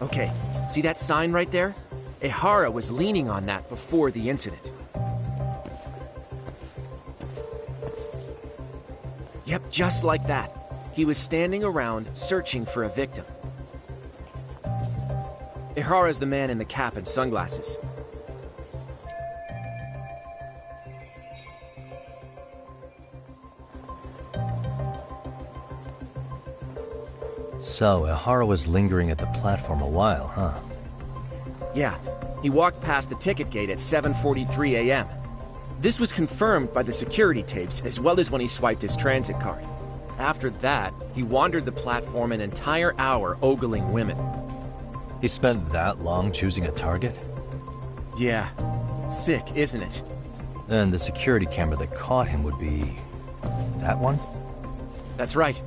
Okay, see that sign right there? Ehara was leaning on that before the incident. Yep, just like that. He was standing around searching for a victim. Ehara's the man in the cap and sunglasses. So, Ehara was lingering at the platform a while, huh? Yeah, he walked past the ticket gate at 7:43 a.m. This was confirmed by the security tapes as well as when he swiped his transit card. After that, he wandered the platform an entire hour ogling women. He spent that long choosing a target? Yeah, sick, isn't it? And the security camera that caught him would be... that one? That's right.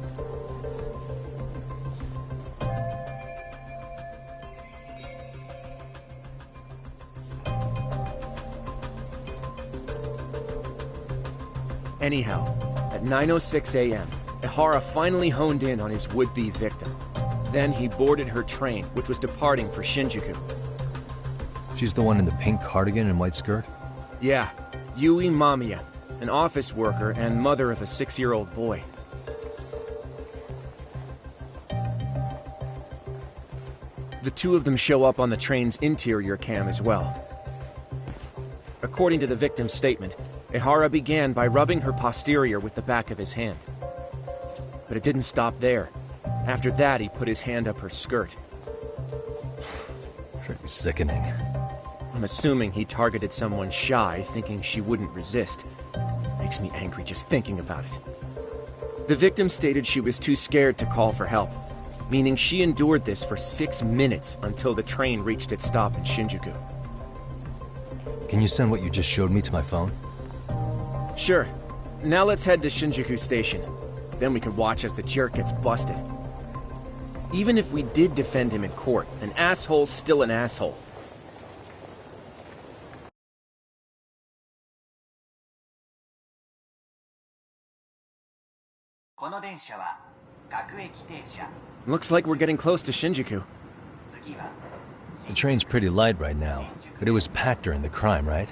Anyhow, at 9:06 a.m., Ehara finally honed in on his would-be victim. Then he boarded her train, which was departing for Shinjuku. She's the one in the pink cardigan and white skirt? Yeah, Yui Mamiya, an office worker and mother of a 6-year-old boy. The two of them show up on the train's interior cam as well. According to the victim's statement, Ehara began by rubbing her posterior with the back of his hand. But it didn't stop there. After that, he put his hand up her skirt. Pretty sickening. I'm assuming he targeted someone shy, thinking she wouldn't resist. Makes me angry just thinking about it. The victim stated she was too scared to call for help, meaning she endured this for 6 minutes until the train reached its stop in Shinjuku. Can you send what you just showed me to my phone? Sure. Now let's head to Shinjuku Station. Then we can watch as the jerk gets busted. Even if we did defend him in court, an asshole's still an asshole. Looks like we're getting close to Shinjuku. The train's pretty light right now, but it was packed during the crime, right?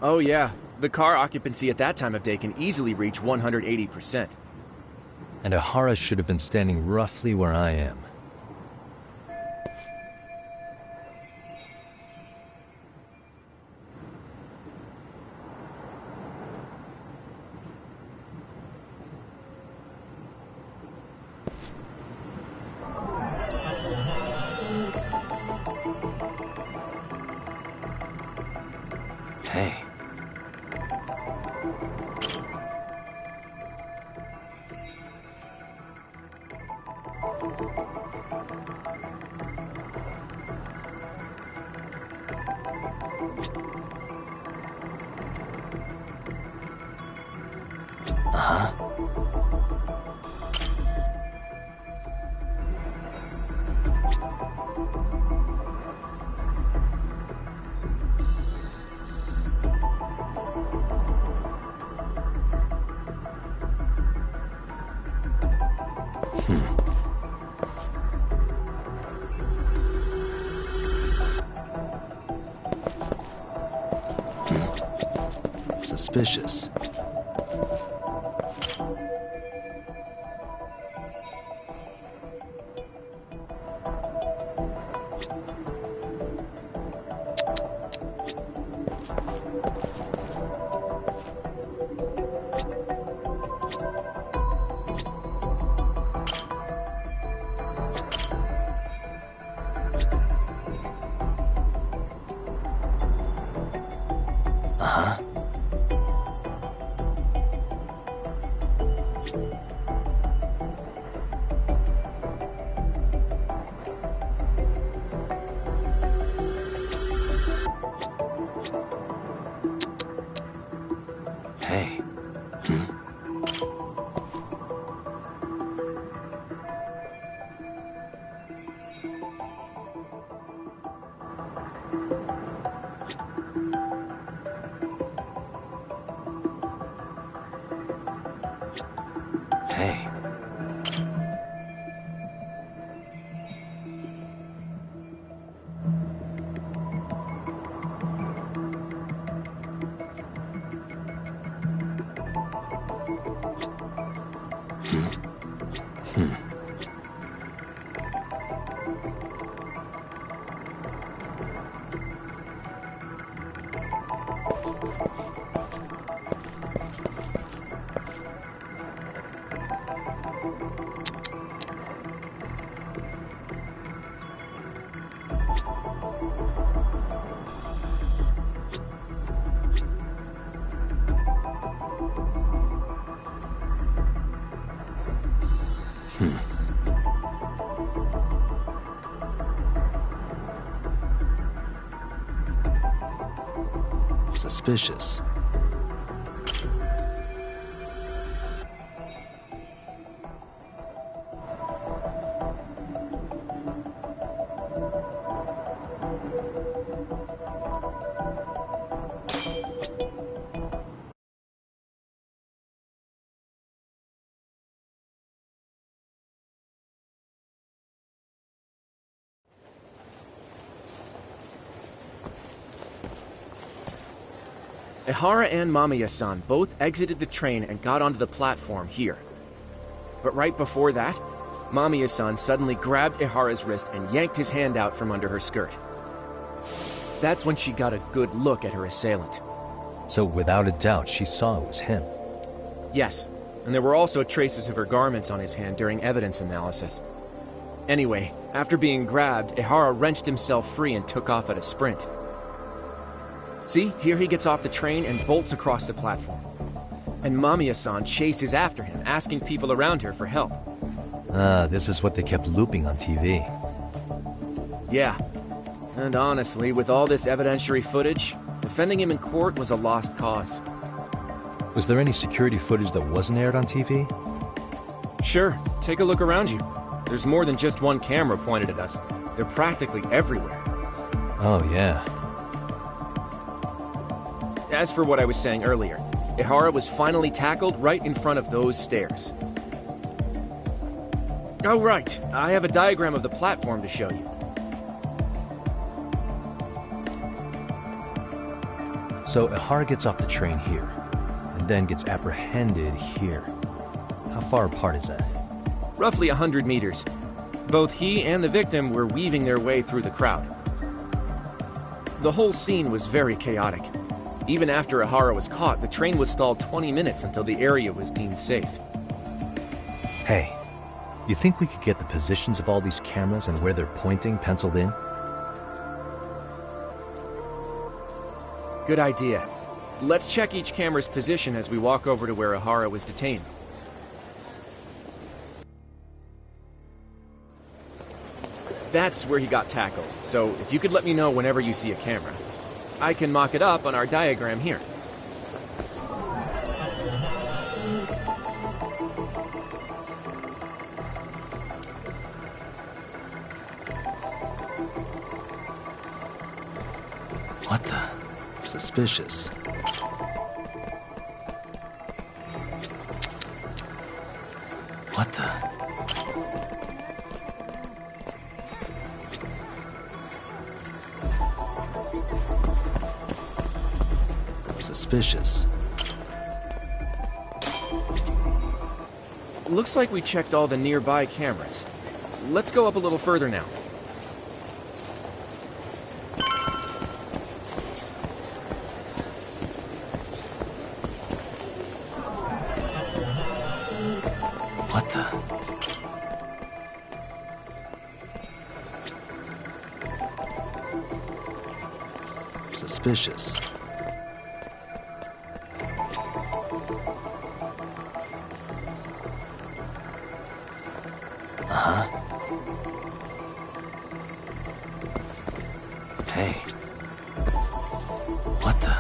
Oh yeah. The car occupancy at that time of day can easily reach 180%. And Ehara should have been standing roughly where I am. Hey. Suspicious. Hey. Hey. Suspicious. Ihara and Mamiya-san both exited the train and got onto the platform here. But right before that, Mamiya-san suddenly grabbed Ihara's wrist and yanked his hand out from under her skirt. That's when she got a good look at her assailant. So without a doubt, she saw it was him. Yes, and there were also traces of her garments on his hand during evidence analysis. Anyway, after being grabbed, Ihara wrenched himself free and took off at a sprint. See, here he gets off the train and bolts across the platform. And Mamiya-san chases after him, asking people around her for help. This is what they kept looping on TV. Yeah. And honestly, with all this evidentiary footage, defending him in court was a lost cause. Was there any security footage that wasn't aired on TV? Sure, take a look around you. There's more than just one camera pointed at us. They're practically everywhere. Oh, yeah. As for what I was saying earlier, Ihara was finally tackled right in front of those stairs. Oh, right. I have a diagram of the platform to show you. So Ihara gets off the train here, and then gets apprehended here. How far apart is that? Roughly 100 meters. Both he and the victim were weaving their way through the crowd. The whole scene was very chaotic. Even after Ihara was caught, the train was stalled 20 minutes until the area was deemed safe. Hey, you think we could get the positions of all these cameras and where they're pointing penciled in? Good idea. Let's check each camera's position as we walk over to where Ihara was detained. That's where he got tackled, so if you could let me know whenever you see a camera. I can mock it up on our diagram here. What the? Suspicious. What the? Suspicious. Looks like we checked all the nearby cameras. Let's go up a little further now. What the? Suspicious. Hey. What the?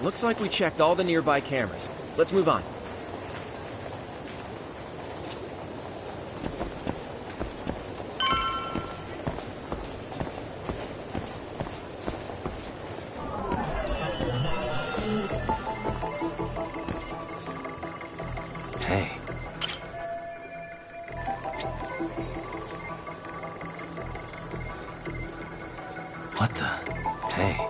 Looks like we checked all the nearby cameras. Let's move on. Hey. What the? Hey.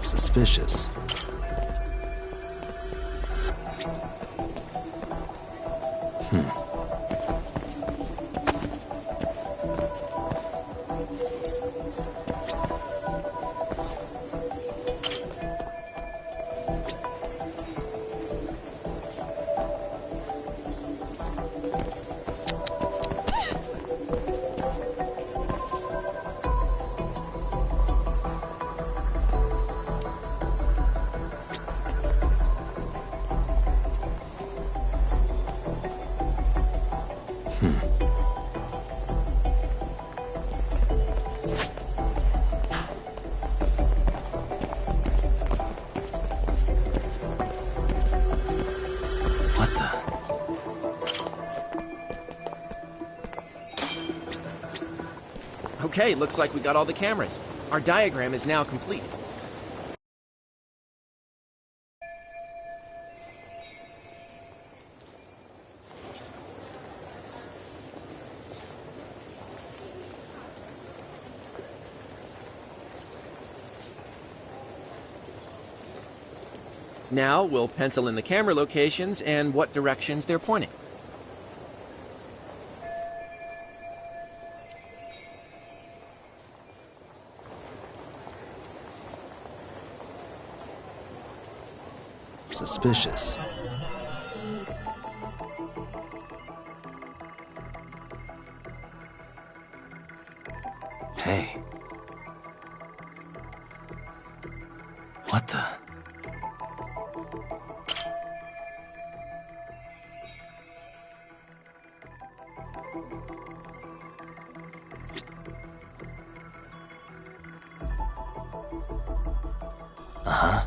Suspicious. What the? Okay, looks like we got all the cameras. Our diagram is now complete. Now we'll pencil in the camera locations and what directions they're pointing. Suspicious. Hey. What the? Uh-huh.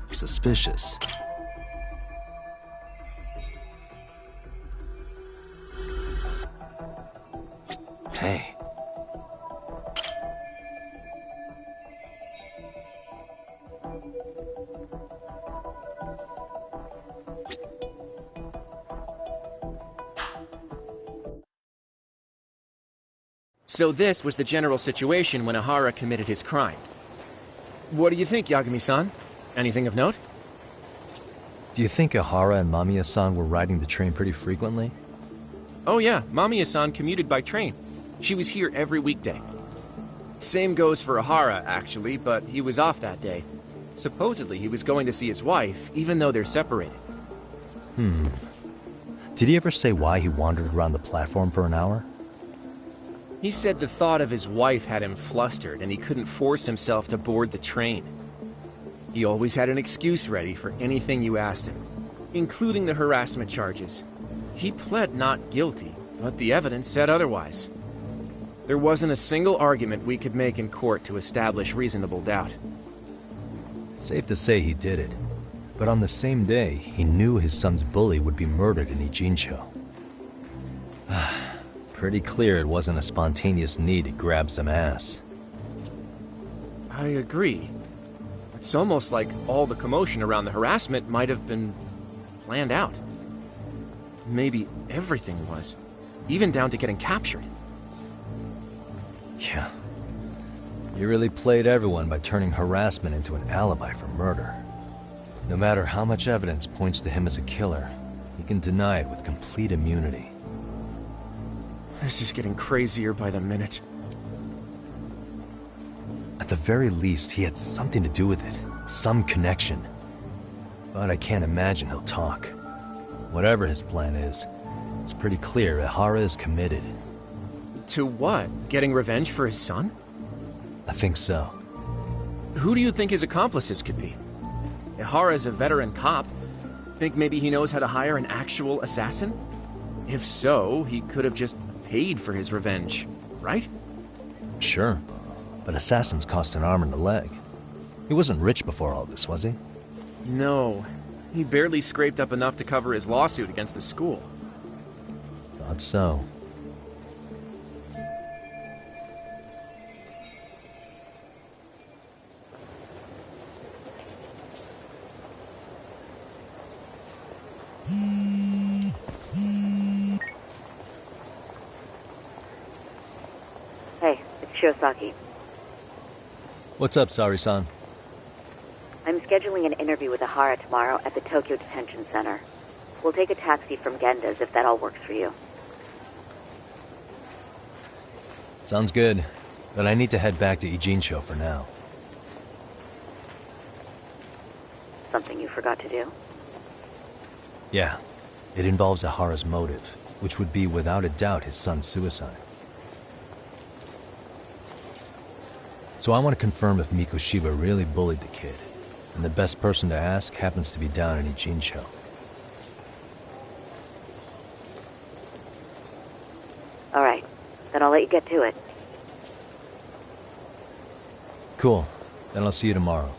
Suspicious. Hey. So this was the general situation when Ihara committed his crime. What do you think, Yagami-san? Anything of note? Do you think Ihara and Mamiya-san were riding the train pretty frequently? Oh yeah, Mamiya-san commuted by train. She was here every weekday. Same goes for Ihara, actually, but he was off that day. Supposedly he was going to see his wife, even though they're separated. Did he ever say why he wandered around the platform for an hour? He said the thought of his wife had him flustered and he couldn't force himself to board the train. He always had an excuse ready for anything you asked him, including the harassment charges. He pled not guilty, but the evidence said otherwise. There wasn't a single argument we could make in court to establish reasonable doubt. Safe to say he did it. But on the same day, he knew his son's bully would be murdered in Ijincho. Pretty clear it wasn't a spontaneous need to grab some ass. I agree. It's almost like all the commotion around the harassment might have been planned out. Maybe everything was, even down to getting captured. Yeah. You really played everyone by turning harassment into an alibi for murder. No matter how much evidence points to him as a killer, he can deny it with complete immunity. This is getting crazier by the minute. At the very least, he had something to do with it. Some connection. But I can't imagine he'll talk. Whatever his plan is, it's pretty clear Ihara is committed. To what? Getting revenge for his son? I think so. Who do you think his accomplices could be? Ihara is a veteran cop. Think maybe he knows how to hire an actual assassin? If so, he could have just paid for his revenge, right? Sure. But assassins cost an arm and a leg. He wasn't rich before all this, was he? No. He barely scraped up enough to cover his lawsuit against the school. Thought so. Hey, it's Shiosaki. What's up, Sari-san? I'm scheduling an interview with Ihara tomorrow at the Tokyo Detention Center. We'll take a taxi from Genda's if that all works for you. Sounds good, but I need to head back to Ijincho for now. Something you forgot to do? Yeah, it involves Ihara's motive, which would be without a doubt his son's suicide. So I want to confirm if Mikoshiba really bullied the kid, and the best person to ask happens to be down in Ijincho. All right, then I'll let you get to it. Cool, then I'll see you tomorrow.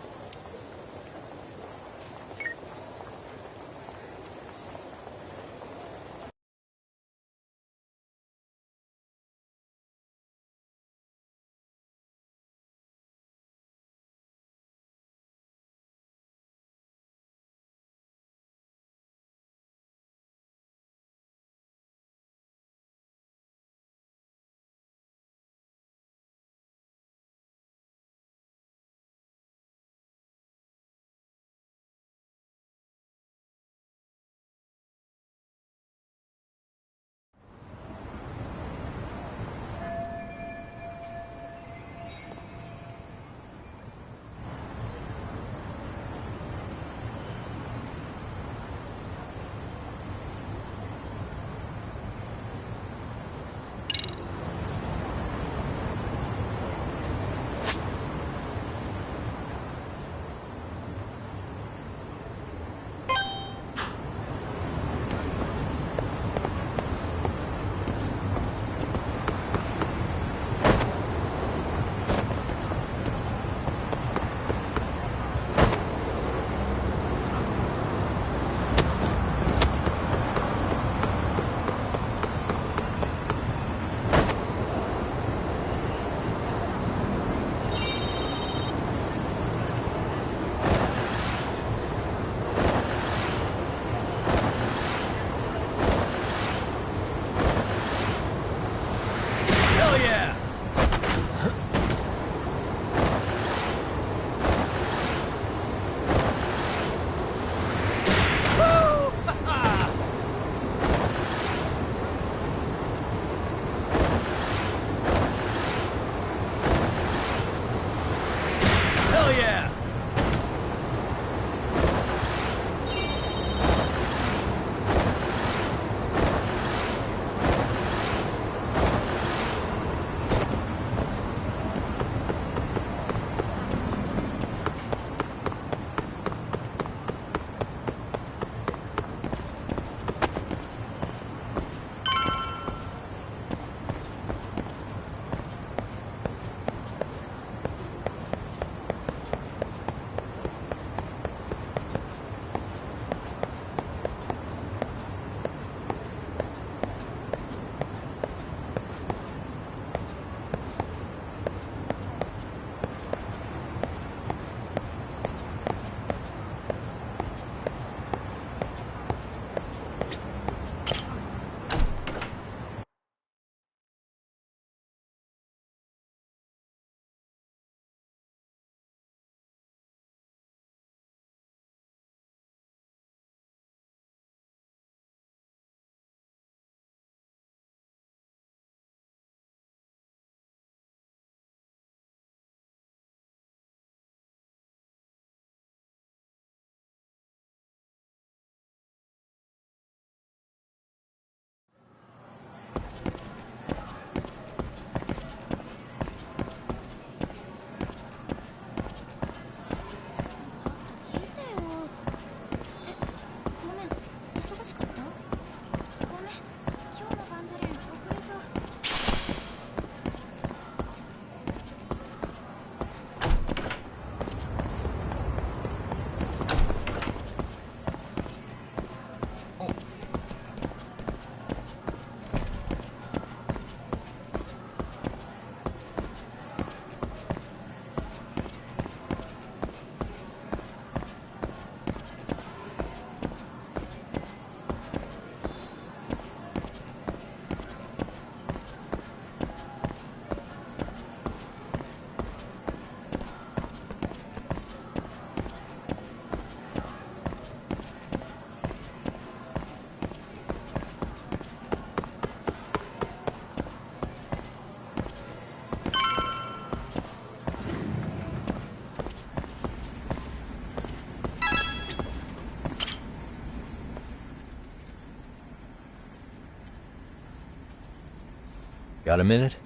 Got a minute?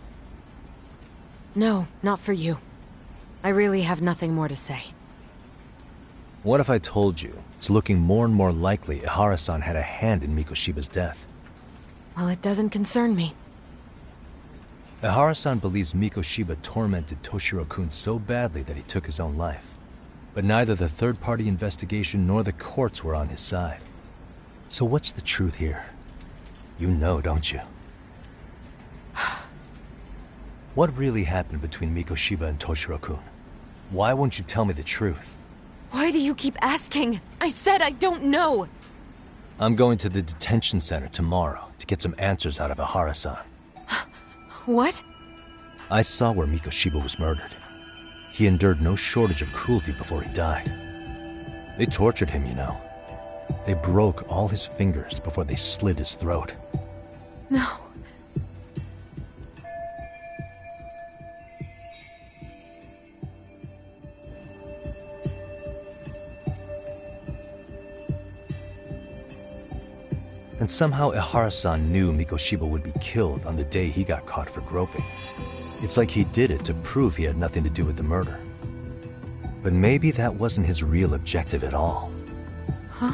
No, not for you. I really have nothing more to say. What if I told you it's looking more and more likely Ihara-san had a hand in Mikoshiba's death? Well, it doesn't concern me. Ihara-san believes Mikoshiba tormented Toshiro-kun so badly that he took his own life. But neither the third-party investigation nor the courts were on his side. So what's the truth here? You know, don't you? What really happened between Mikoshiba and Toshiro-kun? Why won't you tell me the truth? Why do you keep asking? I said I don't know! I'm going to the detention center tomorrow to get some answers out of Ihara-san. What? I saw where Mikoshiba was murdered. He endured no shortage of cruelty before he died. They tortured him, you know. They broke all his fingers before they slit his throat. No. And somehow Ihara-san knew Mikoshiba would be killed on the day he got caught for groping. It's like he did it to prove he had nothing to do with the murder. But maybe that wasn't his real objective at all. Huh?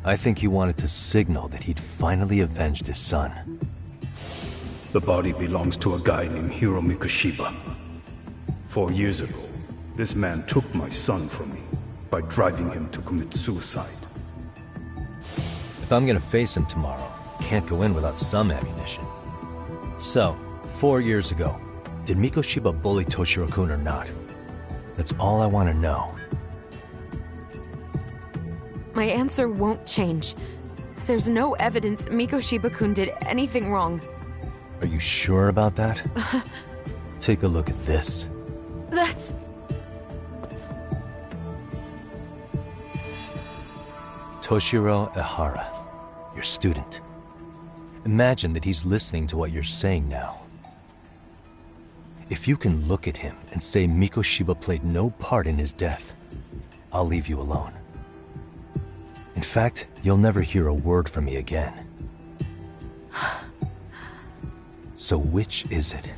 I think he wanted to signal that he'd finally avenged his son. The body belongs to a guy named Hiro Mikoshiba. 4 years ago, this man took my son from me by driving him to commit suicide. If I'm gonna face him tomorrow, can't go in without some ammunition. So, 4 years ago, did Mikoshiba bully Toshiro-kun or not? That's all I want to know. My answer won't change. There's no evidence Mikoshiba-kun did anything wrong. Are you sure about that? Take a look at this. That's... Toshiro Ihara, your student. Imagine that he's listening to what you're saying now. If you can look at him and say Mikoshiba played no part in his death, I'll leave you alone. In fact, you'll never hear a word from me again. So which is it?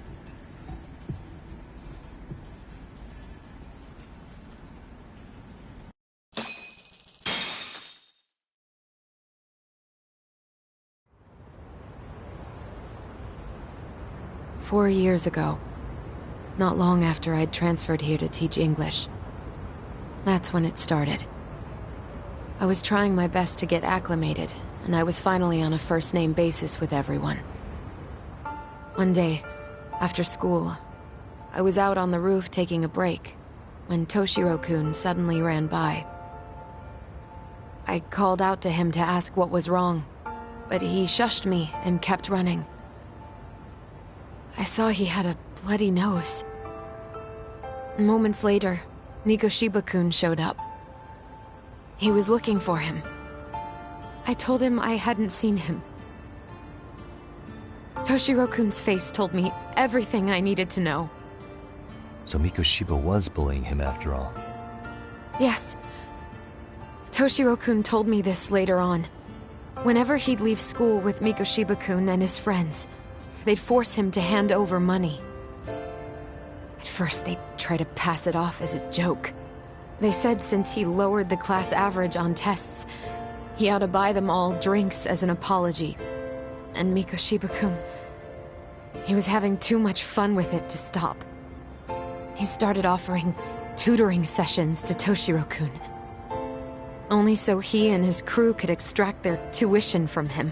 "4 years ago, not long after I'd transferred here to teach English. That's when it started. I was trying my best to get acclimated, and I was finally on a first-name basis with everyone. One day, after school, I was out on the roof taking a break, when Toshiro-kun suddenly ran by. I called out to him to ask what was wrong, but he shushed me and kept running. I saw he had a bloody nose. Moments later, Mikoshiba-kun showed up. He was looking for him. I told him I hadn't seen him. Toshiro-kun's face told me everything I needed to know. So Mikoshiba was bullying him after all. Yes. Toshiro-kun told me this later on. Whenever he'd leave school with Mikoshiba-kun and his friends, they'd force him to hand over money. At first, they'd try to pass it off as a joke. They said since he lowered the class average on tests, he ought to buy them all drinks as an apology. And Mikoshiba-kun, he was having too much fun with it to stop. He started offering tutoring sessions to Toshiro-kun, only so he and his crew could extract their tuition from him.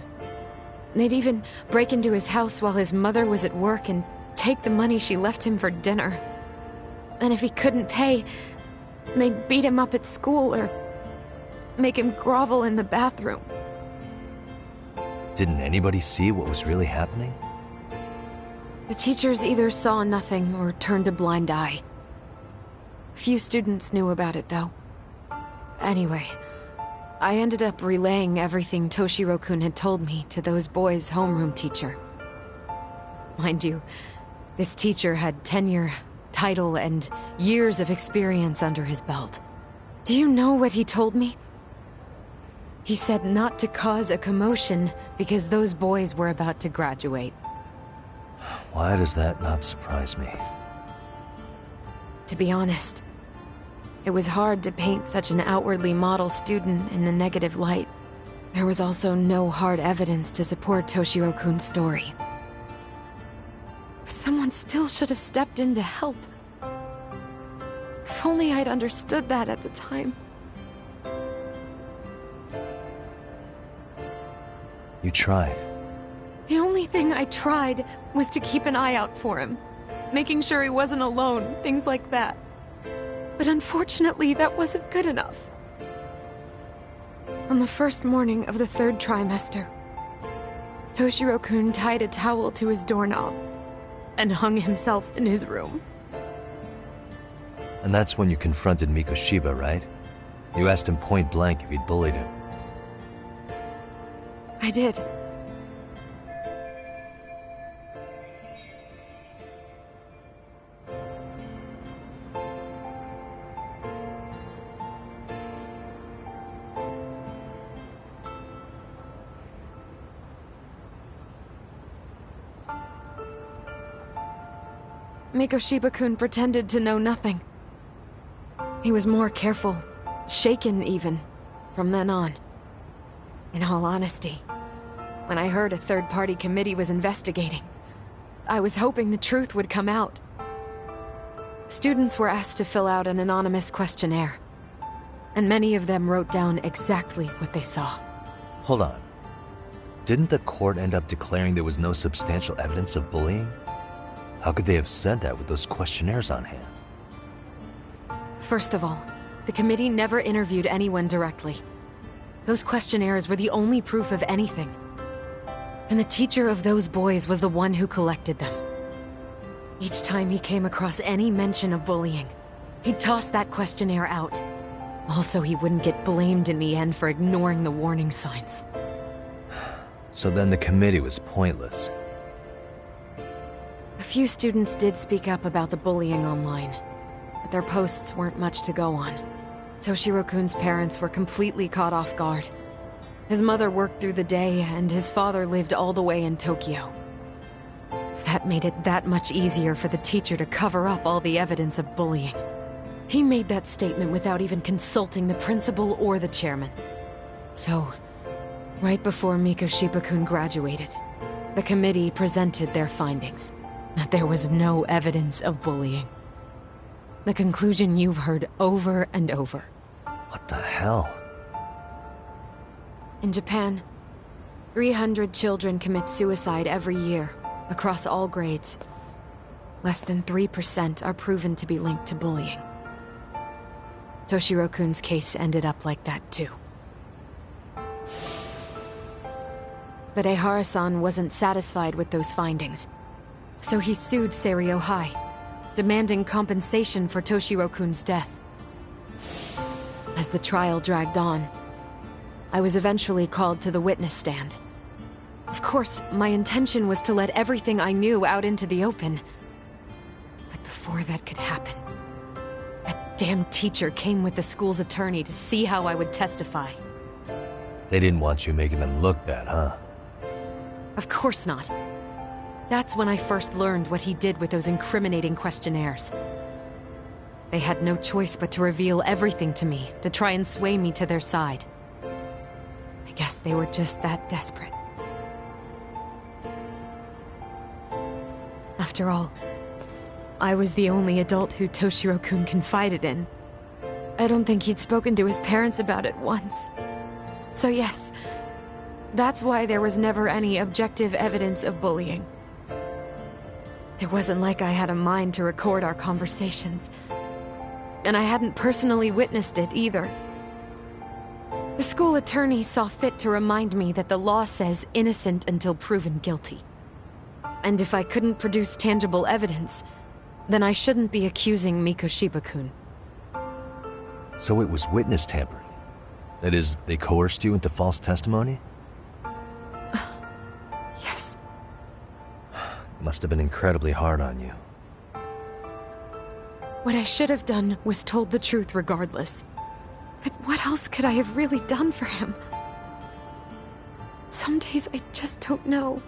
They'd even break into his house while his mother was at work and take the money she left him for dinner. And if he couldn't pay, they'd beat him up at school or make him grovel in the bathroom. Didn't anybody see what was really happening? The teachers either saw nothing or turned a blind eye. Few students knew about it, though. Anyway, I ended up relaying everything Toshiro-kun had told me to those boys' homeroom teacher. Mind you, this teacher had tenure, title, and years of experience under his belt. Do you know what he told me? He said not to cause a commotion because those boys were about to graduate. Why does that not surprise me? To be honest, it was hard to paint such an outwardly model student in a negative light. There was also no hard evidence to support Toshiro-kun's story. But someone still should have stepped in to help. If only I'd understood that at the time. You tried. The only thing I tried was to keep an eye out for him, making sure he wasn't alone, things like that. But unfortunately, that wasn't good enough. On the first morning of the 3rd trimester, Toshiro-kun tied a towel to his doorknob and hung himself in his room. And that's when you confronted Mikoshiba, right? You asked him point blank if he'd bullied him. I did. Mikoshiba-kun pretended to know nothing. He was more careful, shaken even, from then on. In all honesty, when I heard a third-party committee was investigating, I was hoping the truth would come out. Students were asked to fill out an anonymous questionnaire, and many of them wrote down exactly what they saw. Hold on. Didn't the court end up declaring there was no substantial evidence of bullying? How could they have said that with those questionnaires on hand? First of all, the committee never interviewed anyone directly. Those questionnaires were the only proof of anything. And the teacher of those boys was the one who collected them. Each time he came across any mention of bullying, he'd toss that questionnaire out. Also, he wouldn't get blamed in the end for ignoring the warning signs. So then the committee was pointless. A few students did speak up about the bullying online, but their posts weren't much to go on. Toshiro-kun's parents were completely caught off guard. His mother worked through the day, and his father lived all the way in Tokyo. That made it that much easier for the teacher to cover up all the evidence of bullying. He made that statement without even consulting the principal or the chairman. So, right before Mikoshiba-kun graduated, the committee presented their findings. That there was no evidence of bullying. The conclusion you've heard over and over. What the hell? In Japan, 300 children commit suicide every year, across all grades. Less than 3% are proven to be linked to bullying. Toshiro-kun's case ended up like that too. But Ehara-san wasn't satisfied with those findings. So he sued Seiryo High, demanding compensation for Toshiro-kun's death. As the trial dragged on, I was eventually called to the witness stand. Of course, my intention was to let everything I knew out into the open. But before that could happen, that damn teacher came with the school's attorney to see how I would testify. They didn't want you making them look bad, huh? Of course not. That's when I first learned what he did with those incriminating questionnaires. They had no choice but to reveal everything to me, to try and sway me to their side. I guess they were just that desperate. After all, I was the only adult who Toshiro-kun confided in. I don't think he'd spoken to his parents about it once. So yes, that's why there was never any objective evidence of bullying. It wasn't like I had a mind to record our conversations. And I hadn't personally witnessed it either. The school attorney saw fit to remind me that the law says innocent until proven guilty. And if I couldn't produce tangible evidence, then I shouldn't be accusing Mikoshiba-kun. So it was witness tampering? That is, they coerced you into false testimony? Yes. Must have been incredibly hard on you. What I should have done was told the truth regardless. But what else could I have really done for him? Some days I just don't know.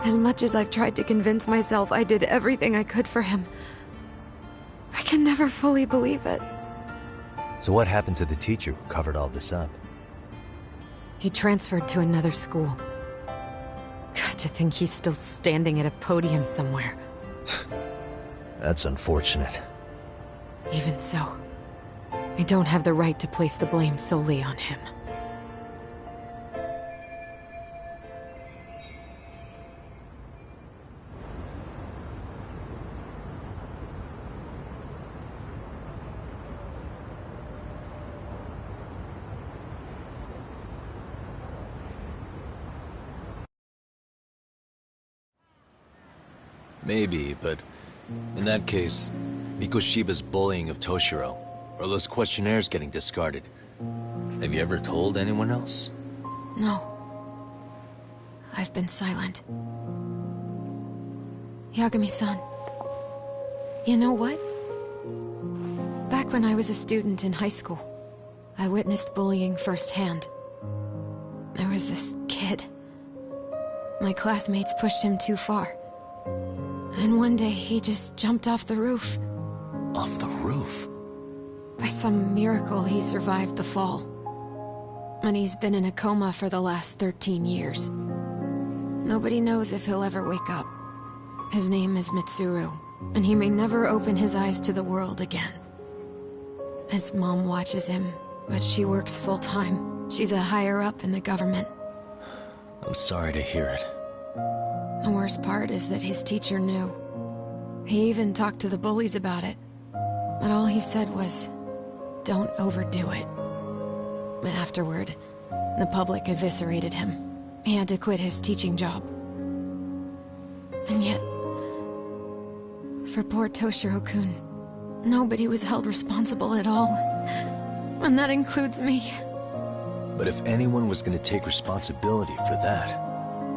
As much as I've tried to convince myself I did everything I could for him, I can never fully believe it. So what happened to the teacher who covered all this up? He transferred to another school. God, to think he's still standing at a podium somewhere. That's unfortunate. Even so, I don't have the right to place the blame solely on him. Maybe, but in that case, Mikoshiba's bullying of Toshiro, or those questionnaires getting discarded. Have you ever told anyone else? No. I've been silent. Yagami-san. You know what? Back when I was a student in high school, I witnessed bullying firsthand. There was this kid. My classmates pushed him too far. And one day he just jumped off the roof. Off the roof? By some miracle, he survived the fall. And he's been in a coma for the last 13 years. Nobody knows if he'll ever wake up. His name is Mitsuru, and he may never open his eyes to the world again. His mom watches him, but she works full-time. She's a higher-up in the government. I'm sorry to hear it. The worst part is that his teacher knew. He even talked to the bullies about it. But all he said was, don't overdo it. But afterward, the public eviscerated him. He had to quit his teaching job. And yet, for poor Toshiro-kun, nobody was held responsible at all. And that includes me. But if anyone was going to take responsibility for that,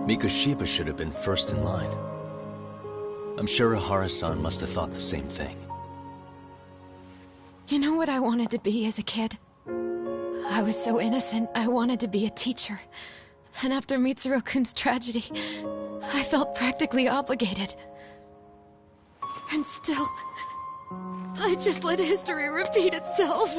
Mikoshiba should have been first in line. I'm sure Ihara-san must have thought the same thing. You know what I wanted to be as a kid? I was so innocent, I wanted to be a teacher. And after Mitsuru-kun's tragedy, I felt practically obligated. And still, I just let history repeat itself.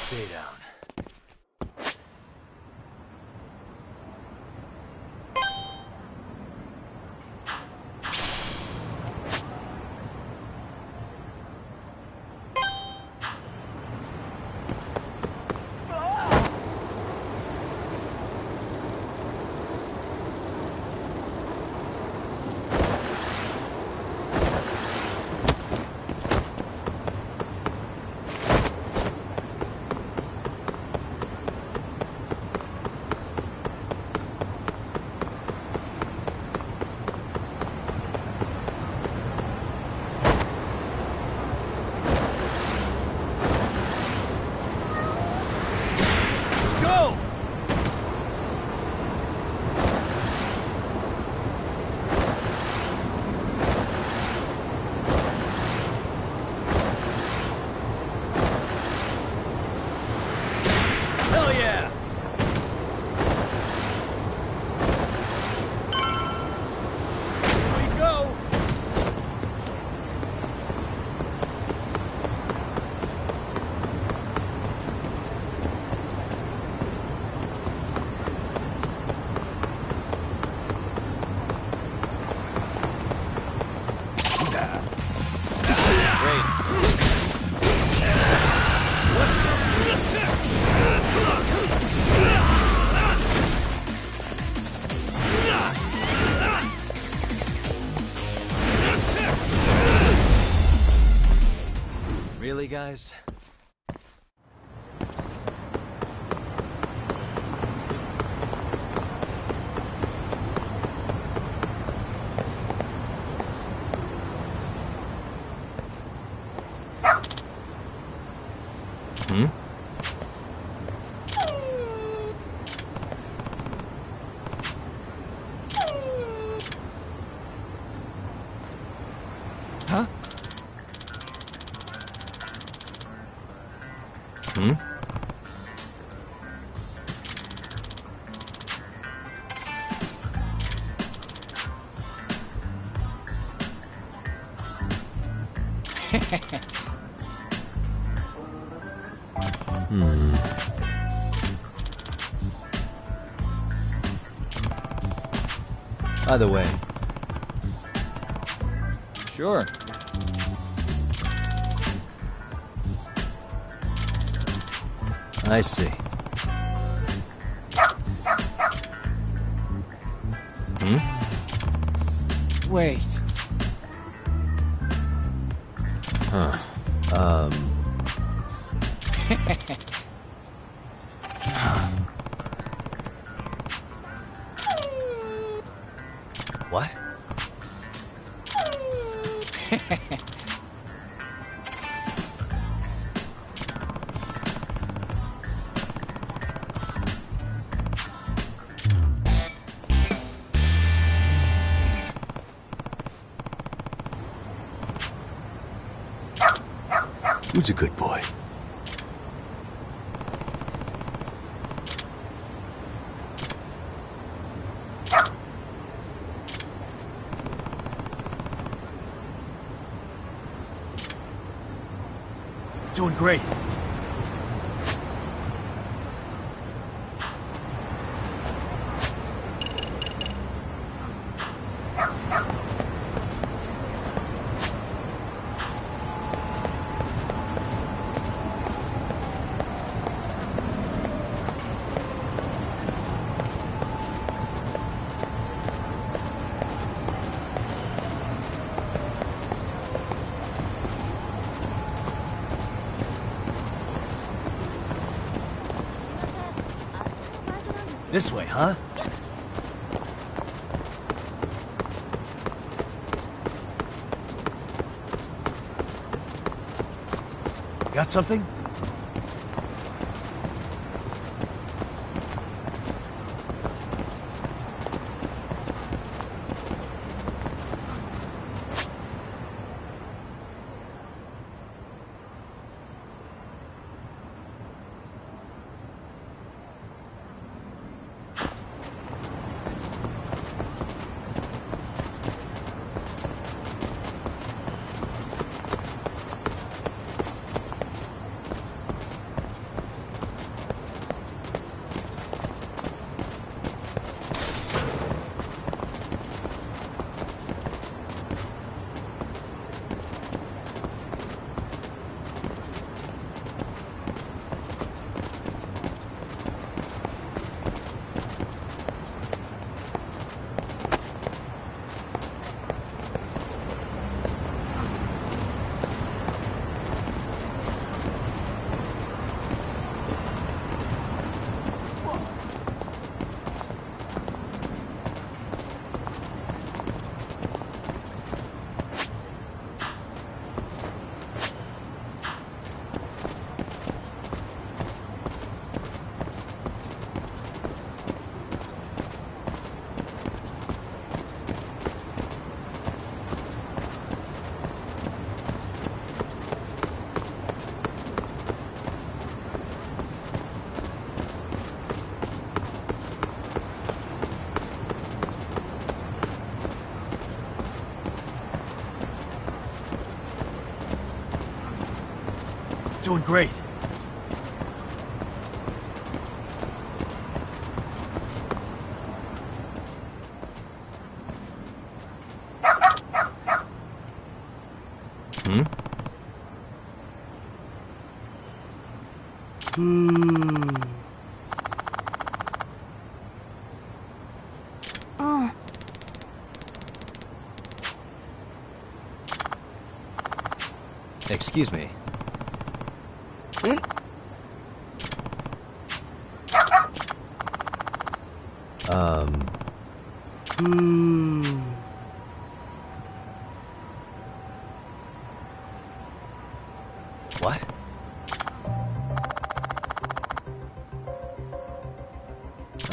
Stay down. Really, guys? Hmm? Huh? Hmm? By the way. Sure. I see. Hmm? Wait. Huh. What? Who's a good boy? Doing great. This way, huh? Got something? Doing great. Excuse me. What?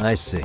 I see.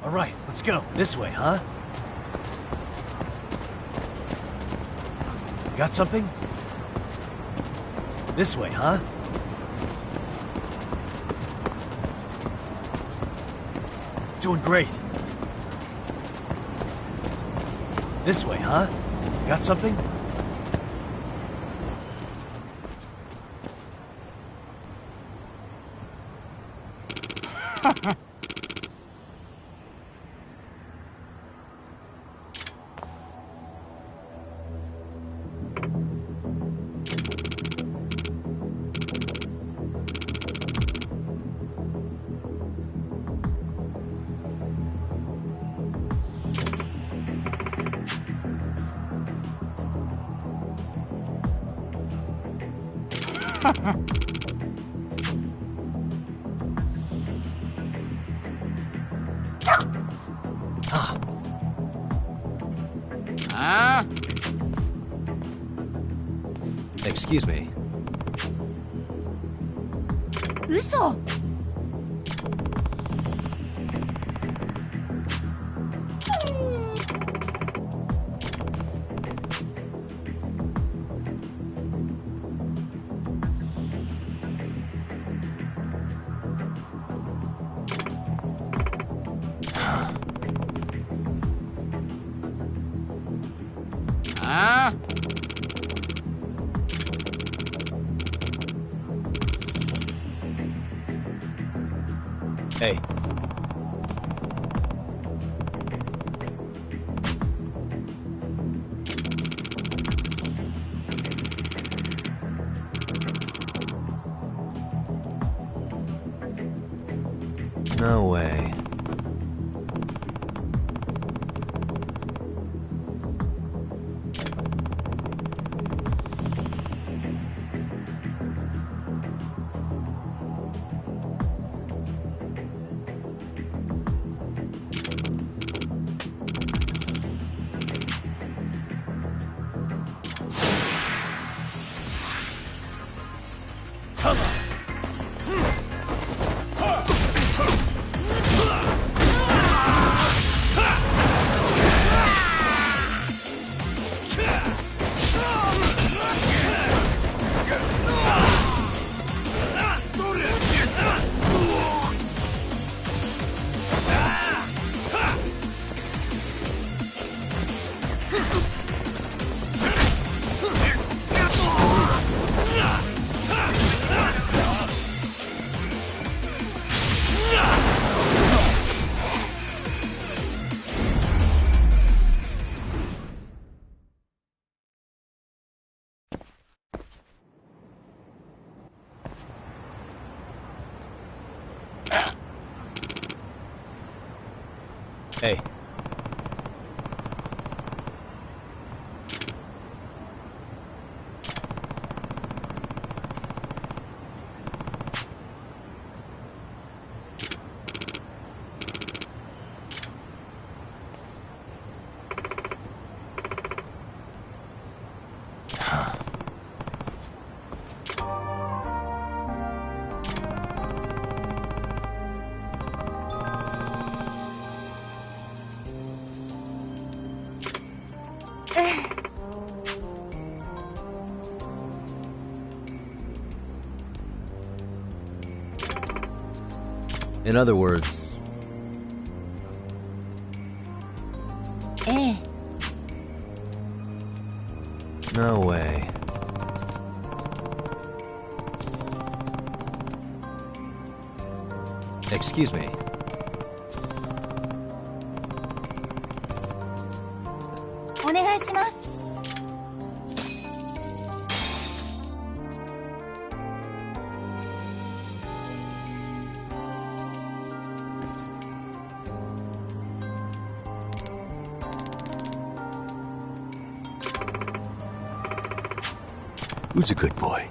All right, let's go. This way, huh? Got something? This way, huh? Doing great. This way, huh? Got something? Excuse me. 嘘。Hey. No way. Come on. Hey. In other words... No way. Excuse me. Who's a good boy?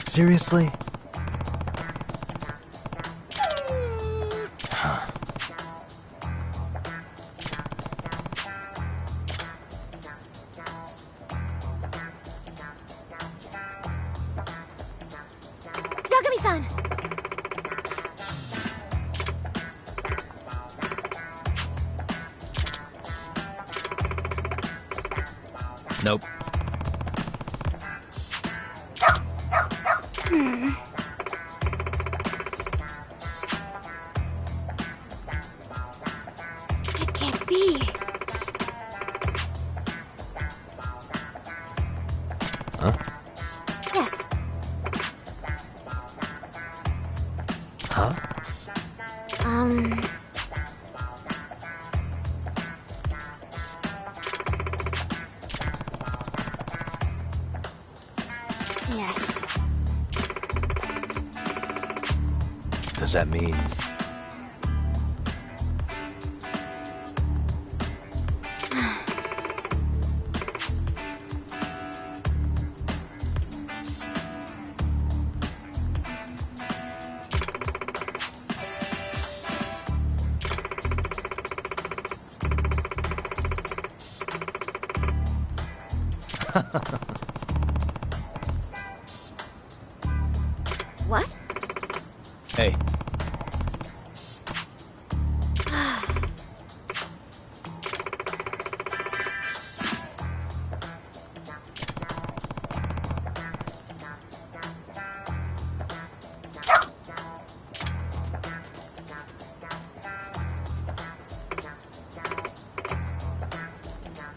Seriously? Yagami-san! Nope. It can't be. Huh? Yes. Huh? Yes. Does that mean... What? Hey.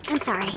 I'm sorry.